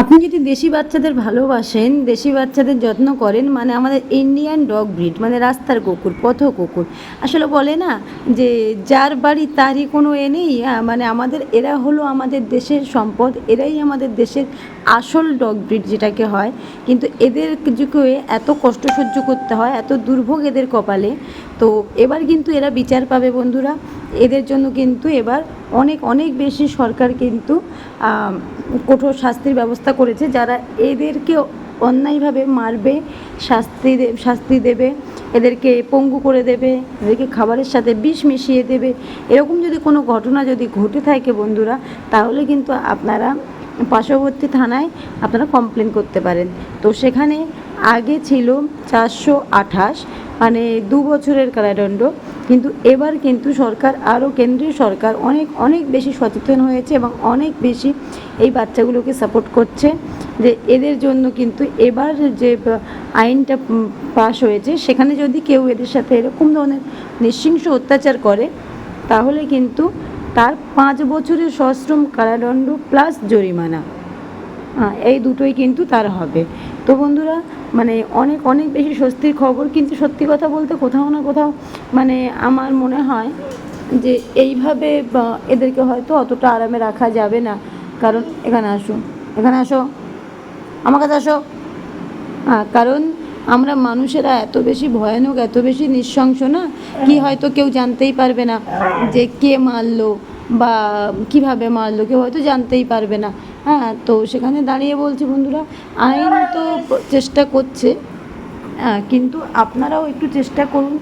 আপনি যদি দেশি বাচ্চাদের ভালোবাসেন, দেশি বাচ্চাদের যত্ন করেন, মানে আমাদের ইন্ডিয়ান ডগ ব্রিড, মানে রাস্তার কুকুর, পথ কুকুর। আসলে বলে না যে যার বাড়ি তারই কোনো নেই, মানে আমাদের এরা হলো আমাদের দেশের সম্পদ, এরাই আমাদের দেশের আসল ডগ ব্রিড যেটাকে হয়। কিন্তু এদের যুগে এত কষ্ট সহ্য করতে হয়, এত দুর্ভোগ এদের কপালে। তো এবার কিন্তু এরা বিচার পাবে বন্ধুরা। এদের জন্য কিন্তু এবার অনেক অনেক বেশি সরকার কিন্তু কঠোর শাস্তির ব্যবস্থা করেছে। যারা এদেরকে অন্যায়ভাবে মারবে, শাস্তি দেবে, এদেরকে পঙ্গু করে দেবে, এদেরকে খাবারের সাথে বিষ মিশিয়ে দেবে। এরকম যদি কোনো ঘটনা যদি ঘটে থাকে বন্ধুরা, তাহলে কিন্তু আপনারা পার্শ্ববর্তী থানায় আপনারা কমপ্লেন করতে পারেন। তো সেখানে আগে ছিল 428, মানে 2 বছরের কারাদণ্ড। কিন্তু এবার কিন্তু সরকার, আরও কেন্দ্রীয় সরকার অনেক অনেক বেশি সচেতন হয়েছে এবং অনেক বেশি এই বাচ্চাগুলোকে সাপোর্ট করছে। যে এদের জন্য কিন্তু এবার যে আইনটা পাশ হয়েছে, সেখানে যদি কেউ এদের সাথে এরকম ধরনের নৃশংস অত্যাচার করে, তাহলে কিন্তু তার 5 বছরের সশ্রম কারাদণ্ড প্লাস জরিমানা, এই দুটোই কিন্তু তার হবে। তো বন্ধুরা, মানে অনেক অনেক বেশি স্বস্তির খবর। কিন্তু সত্যি কথা বলতে কোথাও না কোথাও মানে আমার মনে হয় যে এইভাবে এদেরকে হয়তো অতটা আরামে রাখা যাবে না। কারণ এখানে আসো, এখানে আসো, আমার কাছে আসো। কারণ আমরা মানুষেরা এত বেশি ভয়ানক, এত বেশি নৃশংস না কি, হয়তো কেউ জানতেই পারবে না যে কে মারলো বা কিভাবে মারলো, কেউ হয়তো জানতেই পারবে না। তো সেখানে দাঁড়িয়ে বলছি বন্ধুরা, আইন তো চেষ্টা করছে, কিন্তু আপনারাও একটু চেষ্টা করুন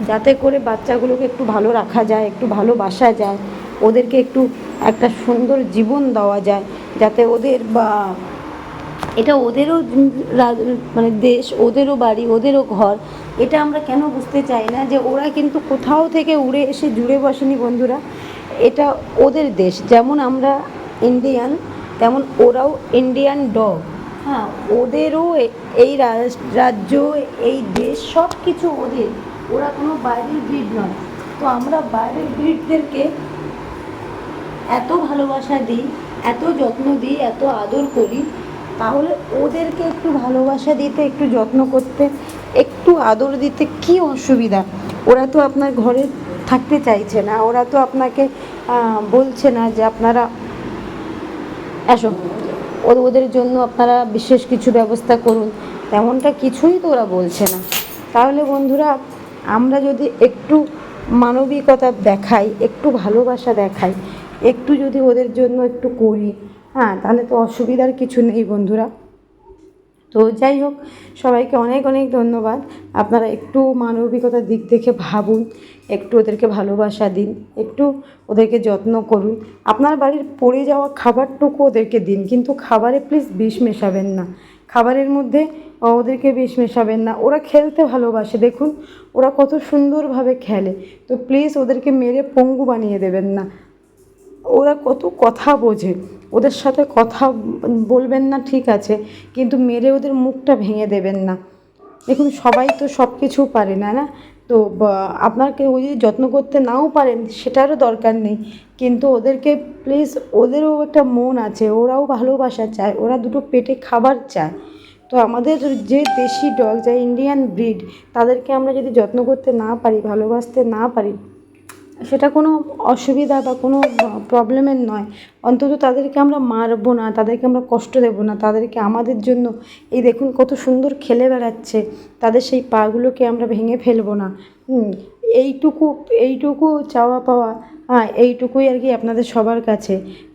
যাতে করে বাচ্চাগুলোকে একটু ভালো রাখা যায়, একটু ভালোবাসা যায়, ওদেরকে একটু একটা সুন্দর জীবন দেওয়া যায়, যাতে ওদের বা এটা ওদেরও মানে দেশ, ওদেরও বাড়ি, ওদেরও ঘর। এটা আমরা কেন বুঝতে চাই না যে ওরা কিন্তু কোথাও থেকে উড়ে এসে জুড়ে বসেনি বন্ধুরা। এটা ওদের দেশ, যেমন আমরা ইন্ডিয়ান, তেমন ওরাও ইন্ডিয়ান ডগ। ওদেরও এই রাজ্য, এই দেশ, সব কিছু ওদের। ওরা কোনো বাইরের ব্রিড নয়। তো আমরা বাইরের ব্রিডদেরকে এত ভালোবাসা দিই, এত যত্ন দিই, এত আদর করি, তাহলে ওদেরকে একটু ভালোবাসা দিতে, একটু যত্ন করতে, একটু আদর দিতে কি অসুবিধা? ওরা তো আপনার ঘরে থাকতে চাইছে না, ওরা তো আপনাকে বলছে না যে আপনারা এসো, ওদের জন্য আপনারা বিশেষ কিছু ব্যবস্থা করুন, তেমনটা কিছুই তো ওরা বলছে না। তাহলে বন্ধুরা, আমরা যদি একটু মানবিকতা দেখাই, একটু ভালোবাসা দেখাই, একটু যদি ওদের জন্য একটু করি, তাহলে তো অসুবিধার কিছু নেই বন্ধুরা। তো যাই হোক, সবাইকে অনেক অনেক ধন্যবাদ। আপনারা একটু মানবিকতার দিক দেখে ভাবুন, একটু ওদেরকে ভালোবাসা দিন, একটু ওদেরকে যত্ন করুন। আপনার বাড়ির পড়ে যাওয়া খাবারটুকু ওদেরকে দিন, কিন্তু খাবারে প্লিজ বিষ মেশাবেন না। খাবারের মধ্যে ওদেরকে বিষ মেশাবেন না। ওরা খেলতে ভালোবাসে, দেখুন ওরা কত সুন্দরভাবে খেলে। তো প্লিজ ওদেরকে মেরে পঙ্গু বানিয়ে দেবেন না। ওরা কত কথা বোঝে, ওদের সাথে কথা বলবেন না ঠিক আছে, কিন্তু মেরে ওদের মুখটা ভেঙে দেবেন না। দেখুন সবাই তো সব কিছু পারে না, না? তো আপনাকে ওই যদি যত্ন করতে নাও পারেন, সেটারও দরকার নেই, কিন্তু ওদেরকে প্লিজ, ওদেরও একটা মন আছে, ওরাও ভালোবাসা চায়, ওরা দুটো পেটে খাবার চায়। তো আমাদের যে দেশি ডগ, যা ইন্ডিয়ান ব্রিড, তাদেরকে আমরা যদি যত্ন করতে না পারি, ভালোবাসতে না পারি, সেটা কোনো অসুবিধা বা কোনো প্রবলেমের নয়। অন্তত তাদেরকে আমরা মারবো না, তাদেরকে আমরা কষ্ট দেবো না, তাদেরকে আমাদের জন্য, এই দেখুন কত সুন্দর খেলে বেড়াচ্ছে, তাদের সেই পাগুলোকে আমরা ভেঙে ফেলবো না। এইটুকু এইটুকু চাওয়া পাওয়া, এইটুকুই আর কি আপনাদের সবার কাছে।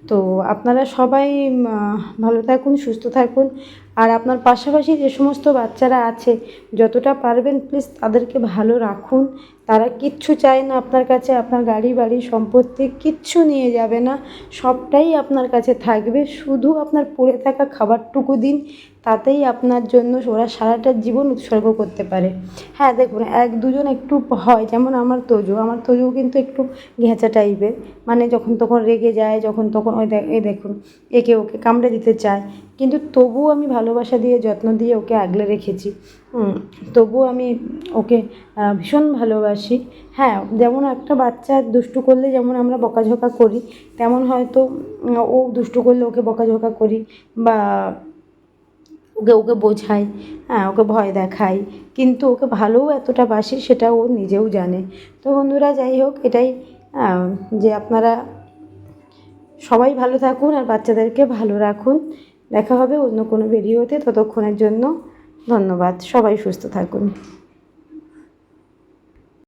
তো আপনারা সবাই ভালো থাকুন, সুস্থ থাকুন। আর আপনার পাশাপাশি যে সমস্ত বাচ্চারা আছে, যতটা পারবেন প্লিজ তাদেরকে ভালো রাখুন। তারা কিচ্ছু চায় না আপনার কাছে, আপনার গাড়ি বাড়ি সম্পত্তি কিচ্ছু নিয়ে যাবে না, সবটাই আপনার কাছে থাকবে। শুধু আপনার পড়ে থাকা খাবারটুকু দিন, তাতেই আপনার জন্য ওরা সারাটা জীবন উৎসর্গ করতে পারে। দেখুন এক দুজন একটু হয়, যেমন আমার তোজো কিন্তু একটু ঘেঁচা টাইপের, মানে যখন তখন রেগে যায়, যখন তখন ওই দেখুন একে ওকে কামড়ে দিতে চায়। কিন্তু তবুও আমি ভালোবাসা দিয়ে যত্ন দিয়ে ওকে আগলে রেখেছি। তবুও আমি ওকে ভীষণ ভালোবাসি। হ্যাঁ, যেমন একটা বাচ্চা দুষ্টু করলে যেমন আমরা বকাঝকা করি, তেমন হয়তো ও দুষ্টু করলে ওকে বকাঝকা করি বা ওকে বোঝাই, হ্যাঁ, ওকে ভয় দেখাই, কিন্তু ওকে ভালোও এতটা বাসি সেটা ও নিজেও জানে। তো বন্ধুরা, যাই হোক, এটাই যে আপনারা সবাই ভালো থাকুন আর বাচ্চাদেরকে ভালো রাখুন। দেখা হবে অন্য কোনো ভিডিওতে, ততক্ষণের জন্য ধন্যবাদ। সবাই সুস্থ থাকুন।